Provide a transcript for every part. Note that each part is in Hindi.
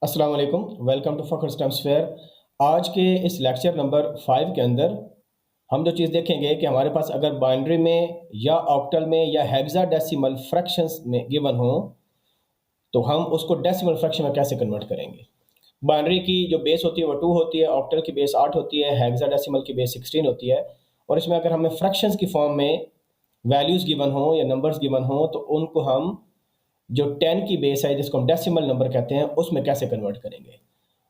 अस्सलाम वालेकुम, वेलकम टू फ़ख्र स्टेम्स फेयर। आज के इस लेक्चर नंबर 5 के अंदर हम जो चीज़ देखेंगे कि हमारे पास अगर बाइनरी में या ऑक्टल में या हेक्साडेसिमल फ्रैक्शंस में गिवन हो, तो हम उसको डेसिमल फ्रैक्शन में कैसे कन्वर्ट करेंगे। बाइनरी की जो बेस होती है वो 2 होती है, ऑक्टल की बेस 8 होती है, हेक्साडेसिमल की बेस 16 होती है। और इसमें अगर हमें फ्रैक्शंस की फॉर्म में वैल्यूज़ गिवन हो या नंबर्स गिवन हो, तो उनको हम जो 10 की बेस है जिसको हम डेसिमल नंबर कहते हैं, उसमें कैसे कन्वर्ट करेंगे।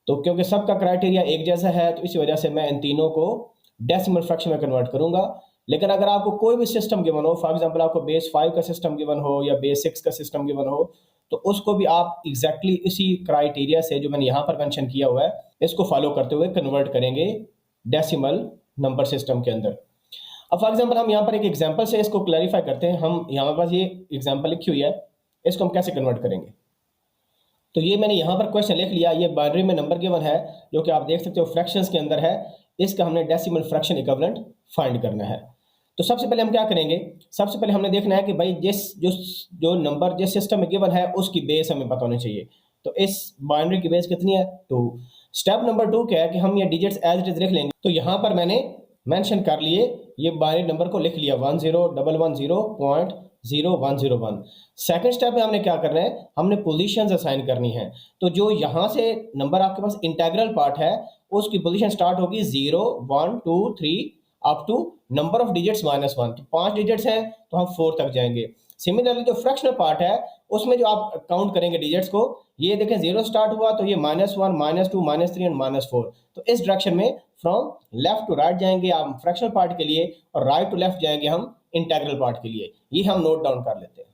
तो क्योंकि सबका क्राइटेरिया एक जैसा है, तो इसी वजह से मैं इन तीनों को डेसिमल फ्रैक्शन में कन्वर्ट करूंगा। लेकिन अगर आपको कोई भी सिस्टम गिवन हो, फॉर एग्जांपल आपको बेस 5 का सिस्टम गिवन हो या बेस 6 का सिस्टम गिवन हो, तो उसको भी आप एग्जैक्टली इसी क्राइटेरिया से जो मैंने यहाँ पर मेंशन किया हुआ है, इसको फॉलो करते हुए कन्वर्ट करेंगे डेसिमल नंबर सिस्टम के अंदर। अब फॉर एग्जांपल हम यहाँ पर एक एग्जांपल से इसको क्लैरिफाई करते हैं। हम यहाँ पास ये एग्जांपल लिखी हुई है, इसको हम कैसे कन्वर्ट करेंगे। तो ये मैंने यहाँ पर क्वेश्चन लिख लिया, ये बाइनरी में नंबर गिवन है जो कि आप देख सकते हो फ्रैक्शंस के अंदर है। इसका हमने डेसिमल फ्रैक्शन इक्विवेलेंट फाइंड करना है। तो सबसे पहले हम क्या करेंगे, सबसे पहले हमने देखना है कि भाई जो नंबर जिस सिस्टम में गिवन है उसकी बेस हमें पता होनी चाहिए। तो इस बाइनरी की बेस कितनी है, 2। स्टेप नंबर 2 क्या है कि हम ये डिजिट्स एज इट इज लिख लेंगे। तो यहाँ पर मैंने मेंशन कर लिए, ये बाइनरी नंबर को लिख लिया 101110.0101। सेकंड स्टेप में हमने क्या करना है, हमने पोजीशंस असाइन करनी है। तो जो यहाँ से नंबर आपके पास इंटीग्रल पार्ट है, उसकी पोजीशन स्टार्ट होगी 0 1 2 3 up to number of digits -1। तो 5 डिजिट्स हैं तो हम 4 तक जाएंगे। सिमिलरली जो फ्रैक्शनल पार्ट है, उसमें जो आप काउंट करेंगे डिजिट्स को, ये देखें 0 स्टार्ट हुआ तो ये -1 -2 -3 एंड -4। तो इस डायरेक्शन में फ्रॉम लेफ्ट टू राइट जाएंगे आप फ्रैक्शनल पार्ट के लिए, और राइट टू लेफ्ट जाएंगे हम इंटीग्रल पार्ट के लिए। ये हम नोट डाउन कर लेते हैं।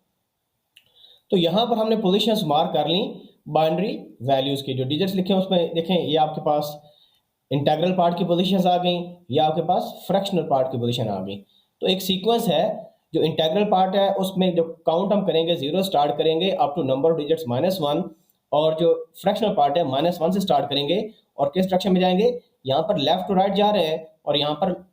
तो यहाँ पर हमने पोजीशंस मार्क कर ली बाइनरी वैल्यूज के, जो डिजिट्स लिखे हैं उसमें देखें ये आपके पास इंटीग्रल पार्ट की पोजीशंस आ गई, या आपके पास फ्रैक्शनल पार्ट की पोजीशन आ गई। तो एक सीक्वेंस है, जो इंटीग्रल पार्ट है उसमें जो काउंट हम करेंगे 0 स्टार्ट करेंगे up to number of digits -1, और जो फ्रैक्शनल पार्ट है -1 से स्टार्ट करेंगे और किस डायरेक्शन में जाएंगे, यहाँ पर लेफ्ट टू राइट जा रहे हैं और यहाँ पर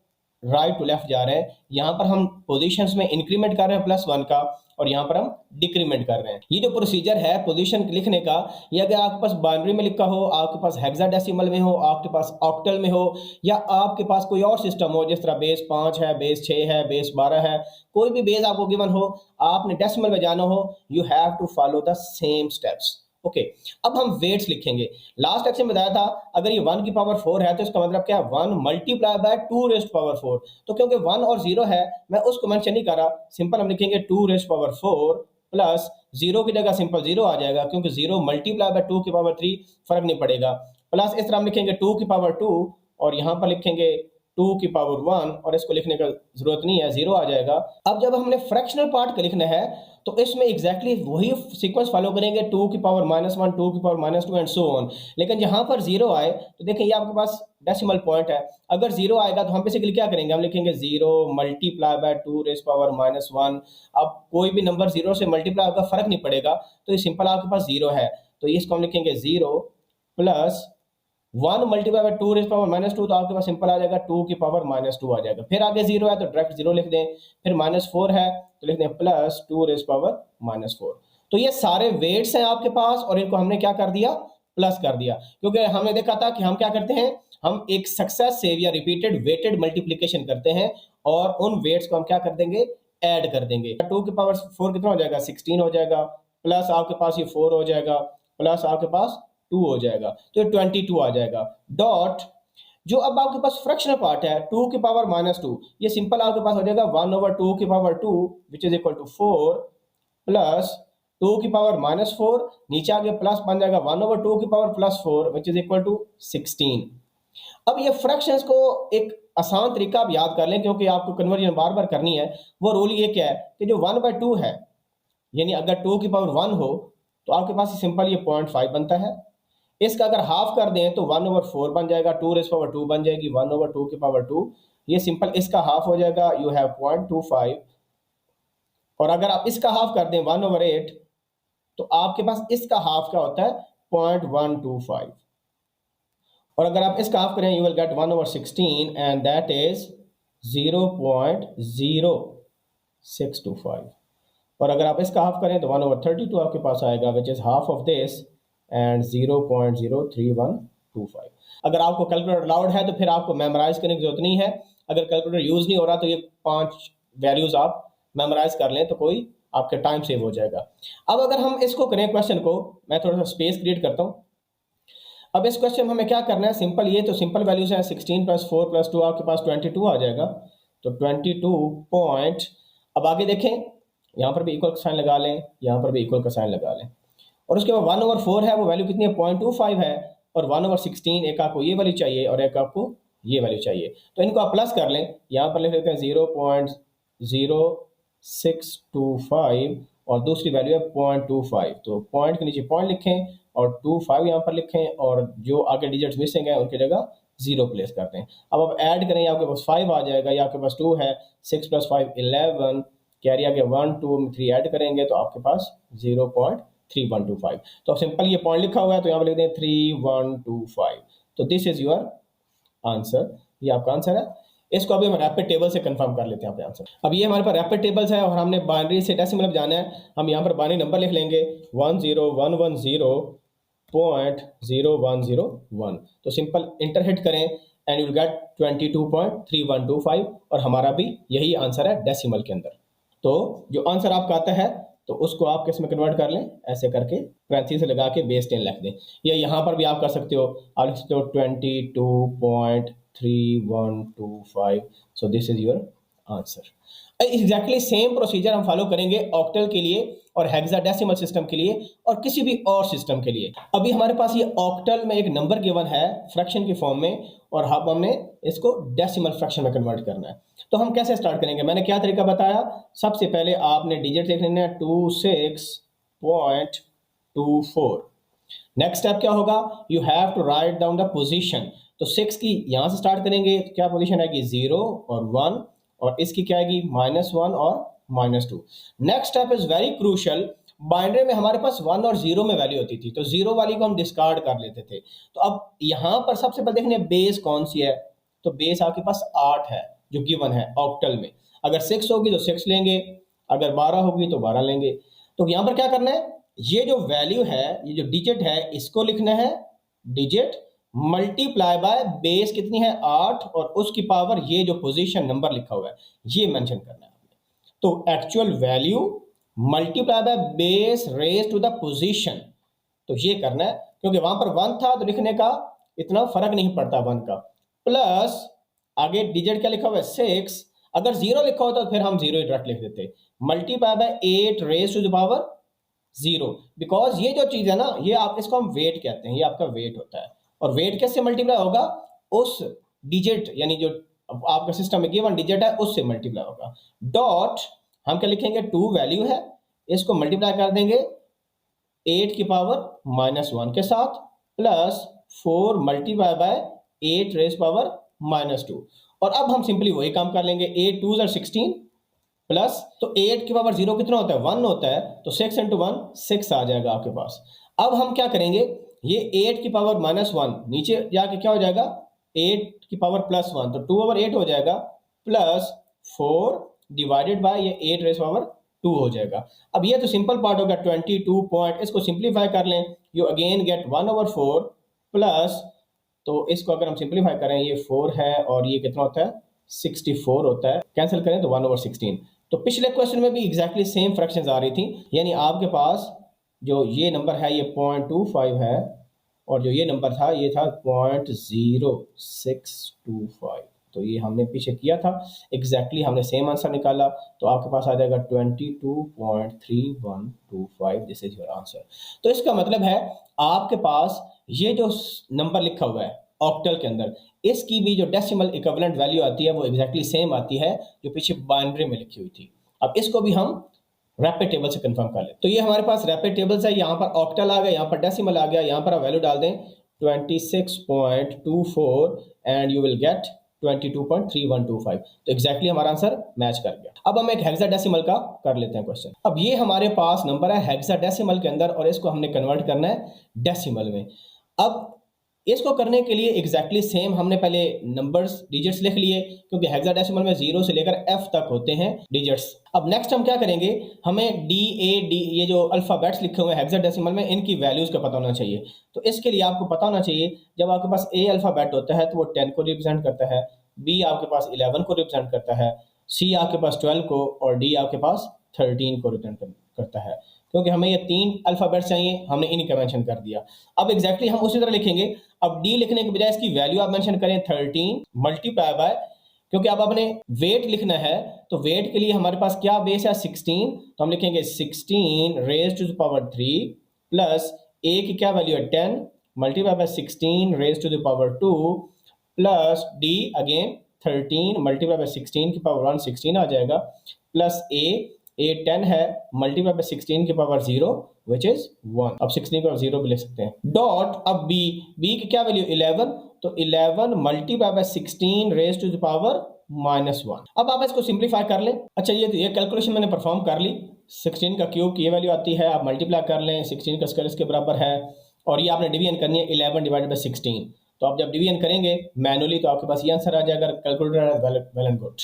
राइट टू लेफ्ट जा रहे हैं। यहाँ पर हम पोजीशंस में इंक्रीमेंट कर रहे हैं +1 का, और यहाँ पर हम डिक्रीमेंट कर रहे हैं। ये जो प्रोसीजर है पोजीशन लिखने का, ये अगर आपके पास बाइनरी में लिखा हो, आपके पास हेक्साडेसिमल में हो, आपके पास ऑक्टल में हो, या आपके पास कोई और सिस्टम हो जिस तरह बेस 5 है, बेस 6 है, बेस 12 है, कोई भी बेस आपको गिवन हो, आपने डेसिमल में जाना हो, you have to follow the same steps. Okay, अब हम वेट्स लिखेंगे। लास्ट लेक्चर में बताया था अगर ये 1 की पावर 4 है तो इसका मतलब क्या है, 1 मल्टीप्लाई बाय 2 रेज़्ड पावर 4। तो क्योंकि 1 और 0 है, मैं उसको मेंशन नहीं कर रहा, सिंपल हम लिखेंगे 2 रेज़्ड पावर 4 प्लस 0 की जगह सिंपल 0 आ जाएगा, क्योंकि 0 मल्टीप्लाई बाय 2 की पावर 3 फर्क नहीं पड़ेगा। प्लस इस तरह हम लिखेंगे 2 की पावर 2, और यहाँ पर लिखेंगे 2 की पावर 1, और इसको लिखने का जरूरत नहीं है, 0 आ जाएगा। अब जब हमने फ्रैक्शनल पार्ट का लिखना है, तो इसमें एग्जैक्टली वही सीक्वेंस फॉलो करेंगे, 2 की पावर -1, 2 की पावर -2 एंड सो ऑन। लेकिन जहां पर 0 आए तो देखें ये आपके पास डेसिमल पॉइंट है, अगर 0 आएगा तो हम बेसिकली क्या करेंगे, हम लिखेंगे 0 मल्टीप्लाई बाय 2 रेज़ पावर -1। अब कोई भी नंबर 0 से मल्टीप्लाई होगा, फर्क नहीं पड़ेगा, तो ये सिंपल आपके पास 0 है, तो इसको हम लिखेंगे 0 plus 1 multiply by 2 rays power -2, तो आपके पास सिंपल आ जाएगा 2 की पावर -2 आ जाएगा। फिर आगे 0 है तो डायरेक्ट 0 लिख दें, फिर -4 है तो लिख दें प्लस 2 रेज़ पावर -4। तो ये सारे वेट्स हैं आपके पास, और इनको हमने क्या कर दिया, प्लस कर दिया, क्योंकि हमने देखा था कि हम क्या करते हैं, हम एक सक्सेसिव या रिपीटेड वेटेड मल्टीप्लिकेशन करते हैं, और उन वेट्स को हम क्या कर देंगे, ऐड कर देंगे। 2 की पावर 4 कितना हो जाएगा, 16 हो जाएगा, प्लस आपके पास ये 4 हो जाएगा, प्लस आपके पास 2 हो जाएगा, तो ये 22 आ जाएगा। डॉट जो अब आपके पास फ्रैक्शनल पार्ट है 2 की पावर -2, ये सिंपल आपके पास हो जाएगा 1/2 की power 2 which is equal to 4 plus 2 की पावर -4, नीचे आगे प्लस बन जाएगा 1/2 की power +4 which is equal to 16। अब ये फ्रैक्शंस को एक आसान तरीका आप याद कर लें, क्योंकि आपको कन्वर्जन बार बार करनी है। वो रूल ये क्या है कि जो 1/2 है, यानी अगर 2 की पावर 1 हो तो आपके पास सिंपल ये 0.5 बनता है। इसका अगर हाफ कर दें तो 1/4 बन जाएगा, 2 रेज़ पावर 2 बन जाएगी, 1/2 की पावर 2, ये सिंपल इसका हाफ हो जाएगा, यू हैव 0.25। और अगर आप इसका हाफ कर दें 1/8, तो आपके पास इसका हाफ क्या होता है, 0.125। और अगर आप इसका हाफ करें you will get 1/16 and that is 0.0625। और अगर आप इसका हाफ करें तो 1/32 आपके पास आएगा, which is half of this, and 0.03125। अगर आपको कैलकुलेटर अलाउड है तो फिर आपको मेमोराइज करने की जरूरत नहीं है। अगर कैलकुलेटर यूज नहीं हो रहा तो ये 5 वैल्यूज आप मेमोराइज कर लें तो कोई आपके टाइम सेव हो जाएगा। अब अगर हम इसको करें क्वेश्चन को, मैं थोड़ा सा स्पेस क्रिएट करता हूँ। अब इस क्वेश्चन में हमें क्या करना है, सिंपल, ये तो सिंपल वैल्यूज है, 16 + 4 + 2 आपके पास 22 आ जाएगा। तो 22 पॉइंट, अब आगे देखें, यहाँ पर भी इक्वल का साइन लगा लें, यहाँ पर भी इक्वल का साइन लगा लें, और उसके बाद 1/4 है, वो वैल्यू कितनी है, 0.25 है, और 1/16 एक आपको ये वैल्यू चाहिए और एक आपको ये वैल्यू चाहिए। तो इनको आप प्लस कर लें, यहाँ पर लिख लेते हैं 0.0625 और दूसरी वैल्यू है 0.25। तो पॉइंट के नीचे पॉइंट लिखें और 25 यहाँ पर लिखें, और जो आगे डिजिट्स मिसिंग है उनकी जगह 0 प्लेस करते हैं। अब आप ऐड करें, आपके पास 5 आ जाएगा, या आपके पास 2 है, 6 + 5 11, कैरी आगे 1 2 3 ऐड करेंगे तो आपके पास 0.3125। तो सिंपल ये पॉइंट लिखा हुआ है तो यहाँ पर लिख दें 3125। तो दिस इज योर आंसर, ये आपका आंसर है। इसको अभी हम रैपिड टेबल से कंफर्म कर लेते हैं आपका आंसर। अब ये हमारे पास रैपिड टेबल्स है और हमने बाइनरी से डेसिमल जाना है। हम यहाँ पर बाइनरी नंबर लिख लेंगे 10110.0101। तो सिंपल इंटर हिट करें एंड यू विल गेट 22.3125, और हमारा भी यही आंसर है डेसिमल के अंदर। तो जो आंसर आपका आता है तो उसको आप किस में कन्वर्ट कर लें, ऐसे करके पैरेंथेसिस से लगा के बेस 10 लिख दें, या यहाँ पर भी आप कर सकते हो, आप लिख सकते हो 22.3125। So this is your answer. Exactly same procedure हम फॉलो करेंगे ऑक्टल के लिए और हेक्साडेसिमल सिस्टम के लिए और किसी भी और सिस्टम के लिए। अभी हमारे पास ये ऑक्टल में एक नंबर गिवन है फ्रैक्शन की फॉर्म में, और अब हमने इसको डेसिमल फ्रैक्शन में कन्वर्ट करना है। तो हम कैसे स्टार्ट करेंगे, मैंने क्या तरीका बताया, सबसे पहले आपने डिजिट लिख लेना है 26.24। नेक्स्ट स्टेप क्या होगा, you have to write down the position. तो 6 की यहां से स्टार्ट करेंगे, तो क्या पोजीशन आएगी 0 और 1, और इसकी क्या आएगी -1 और -2। Next step is very crucial, binary में हमारे पास 1 और 0 में वैल्यू होती थी, तो 0 वाली को हम डिस्कार्ड कर लेते थे। तो अब यहां पर सबसे पहले देखने बेस कौन सी है, तो बेस आपके पास 8 है जो गिवन है ऑक्टल में। अगर 6 होगी तो 6 लेंगे, अगर 12 होगी तो 12 लेंगे। तो यहां पर क्या करना है, ये जो वैल्यू है, ये जो डिजिट है, इसको लिखना है डिजिट मल्टीप्लाई बाय बेस कितनी है 8, और उसकी पावर ये जो पोजीशन नंबर लिखा हुआ है ये मेंशन करना है। तो actual value multiply by base raise to the position, तो ये करना है, क्योंकि वहां पर 1 था तो लिखने का इतना फर्क नहीं पड़ता 1 का, प्लस आगे डिजिट क्या लिखा हुआ है 6, अगर 0 लिखा होता तो फिर हम 0 ही डायरेक्ट लिख देते, multiply by 8 raise to the power 0, because ये जो चीज है ना, ये आप इसको हम वेट कहते हैं, ये आपका वेट होता है, और वेट कैसे मल्टीप्लाई होगा, उस डिजिट यानी जो आपका सिस्टम में गिवन डिजिट है उससे मल्टीप्लाई होगा। डॉट हम क्या लिखेंगे, 2 वैल्यू है, इसको मल्टीप्लाई कर देंगे 8 की पावर -1 के साथ, plus 4 multiply by 8 raise power -2। और अब हम सिंपली वही काम कर लेंगे, 8 2 are 16 प्लस, तो 8 की पावर 0 कितना होता है 1 होता है, तो 6 × 1 6 आ जाएगा आपके पास। अब हम क्या करेंगे, ये 8 की पावर -1 नीचे जाके क्या हो जाएगा 8 की पावर +1, तो 2/8 हो जाएगा, प्लस 4 डिवाइडेड बाय ये 8 रेज़ पावर 2 हो जाएगा। अब ये तो सिंपल पार्ट होगा 22 पॉइंट, इसको सिंप्लीफाई कर लें, यू अगेन गेट 1/4 प्लस, तो इसको अगर हम सिंप्लीफाई करें, ये 4 है और ये कितना होता है 64 होता है, कैंसिल करें तो 1/16। तो पिछले क्वेश्चन में भी एग्जैक्टली सेम फ्रैक्शंस आ रही थी, यानी आपके पास जो ये नंबर है ये 0.25 है, और जो ये नंबर था ये था 0.0625। तो ये हमने पीछे किया था, एग्जैक्टली हमने सेम आंसर निकाला, तो आपके पास आ जाएगा 22.3125। This is your answer. तो इसका मतलब है आपके पास ये जो नंबर लिखा हुआ है ऑक्टल के अंदर, इसकी भी जो डेसिमल इक्विवेलेंट वैल्यू आती है वो एग्जैक्टली सेम आती है जो पीछे बाइनरी में लिखी हुई थी। अब इसको भी हम रैपिड टेबल से कंफर्म कर ले, तो ये हमारे पास रैपिड टेबल्स है, यहाँ पर ऑक्टल आ गया, यहाँ पर डेसिमल आ गया, यहाँ पर आप वैल्यू डाल दें 26.24 एंड यू विल गेट 22.3125। तो एग्जैक्टली हमारा आंसर मैच कर गया। अब हम एक हेक्साडेसिमल का कर लेते हैं क्वेश्चन। अब ये हमारे पास नंबर है हेक्साडेसिमल के अंदर और इसको हमने कन्वर्ट करना है डेसिमल में। अब इसको करने के लिए एग्जैक्टली सेम हमने पहले नंबर्स डिजिट्स लिख लिए, क्योंकि हेक्साडेसिमल में 0 से लेकर F तक होते हैं डिजिट्स। अब नेक्स्ट हम क्या करेंगे, हमें डी ए डी ये जो अल्फ़ाबेट्स लिखे हुए हैं हेक्साडेसिमल में, इनकी वैल्यूज़ का पता होना चाहिए। तो इसके लिए आपको पता होना चाहिए, जब आपके पास ए अल्फ़ाबेट होता है तो वो 10 को रिप्रेजेंट करता है, बी आपके पास 11 को रिप्रेजेंट करता है, सी आपके पास 12 को, और डी आपके पास 13 को रिप्रेजेंट करता है। क्योंकि हमें ये 3 अल्फ़ाबेट्स चाहिए, हमने इनका मेंशन कर दिया। अब एग्जैक्टली हम उसी तरह लिखेंगे। अब डी लिखने के बजाय इसकी वैल्यू आप मेंशन करें 13 मल्टीप्लाई बाय, क्योंकि अब आपने वेट लिखना है, तो वेट के लिए हमारे पास क्या बेस है 16, तो हम लिखेंगे 16 raise to the power 3 plus a की क्या वैल्यू है 10 multiply by 16 raise to the power 2 plus d again 13 multiply by 16 की पावर 1 16 आ जाएगा, प्लस ए 10 है मल्टीप्लाई बाय 16 की पावर 0 विच इज 1। अब 16 की पावर 0 भी लिख सकते हैं। डॉट अब बी की क्या वैल्यू 11, तो 11 multiply by 16 raise to the power -1। अब आप इसको सिंप्लीफाई कर लें। अच्छा, ये कैलकुलेशन मैंने परफॉर्म कर ली। 16 का क्यूब की ये वैल्यू आती है, आप मल्टीप्लाई कर लें, 16 का स्क्वायर इसके बराबर है, और ये आपने डिवीजन करनी है 11 डिवाइडेड बाय 16। तो आप जब डिवीजन करेंगे मैनुअली तो आपके पास ये आंसर आ जाएगा, कैलकुलेटर वेल एंड गुड।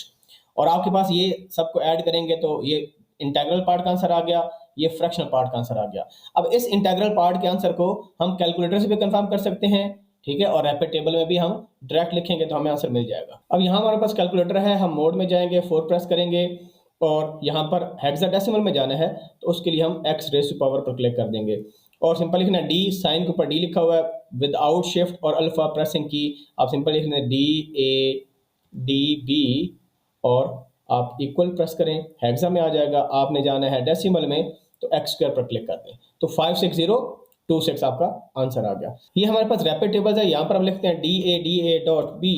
और आपके पास ये सबको ऐड करेंगे तो ये इंटीग्रल पार्ट का आंसर आ गया, ये फ्रैक्शनल पार्ट का आंसर आ गया। अब इस इंटीग्रल पार्ट के आंसर को हम कैलकुलेटर से भी कंफर्म कर सकते हैं, ठीक है, और रैपिड टेबल में भी हम डायरेक्ट लिखेंगे तो हमें आंसर मिल जाएगा। अब यहाँ हमारे पास कैलकुलेटर है, हम मोड में जाएंगे, 4 प्रेस करेंगे, और यहाँ पर हेक्साडेसिमल में जाना है, तो उसके लिए हम x रेज़ टू पावर पर क्लिक कर देंगे, और सिंपल लिखना डी, साइन के ऊपर डी लिखा हुआ है विदाउट शिफ्ट और अल्फा प्रेसिंग की, आप सिंपल लिखना डी ए डी बी और आप इक्वल प्रेस करें, हेक्सा में आ जाएगा। आपने जाना है डेसिमल में, तो एक्स स्क्वायर पर क्लिक कर दें, तो 56026 आपका आंसर आ गया। ये हमारे पास रैपिड टेबल्स है, यहाँ पर हम लिखते हैं D A dot B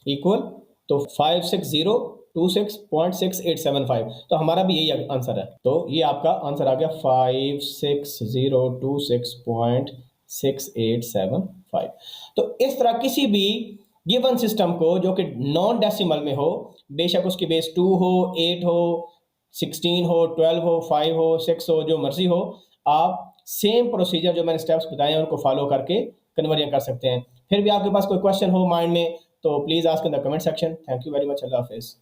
equal, तो 56026.6875, तो हमारा भी यही आंसर है। तो ये आपका आंसर आ गया 56026.6875। तो इस तरह किसी भी गिवन सिस्टम को जो कि नॉन डेसिमल में हो, बेशक उसकी बेस 2 हो, 8 हो, 16 हो, 12 हो, 5 हो, 6 हो, जो मर्जी हो, आप सेम प्रोसीजर जो मैंने स्टेप्स बताए हैं उनको फॉलो करके कन्वर्जन कर सकते हैं। फिर भी आपके पास कोई क्वेश्चन हो माइंड में तो please ask in the comment section. Thank you very much. अल्लाह हाफिज़।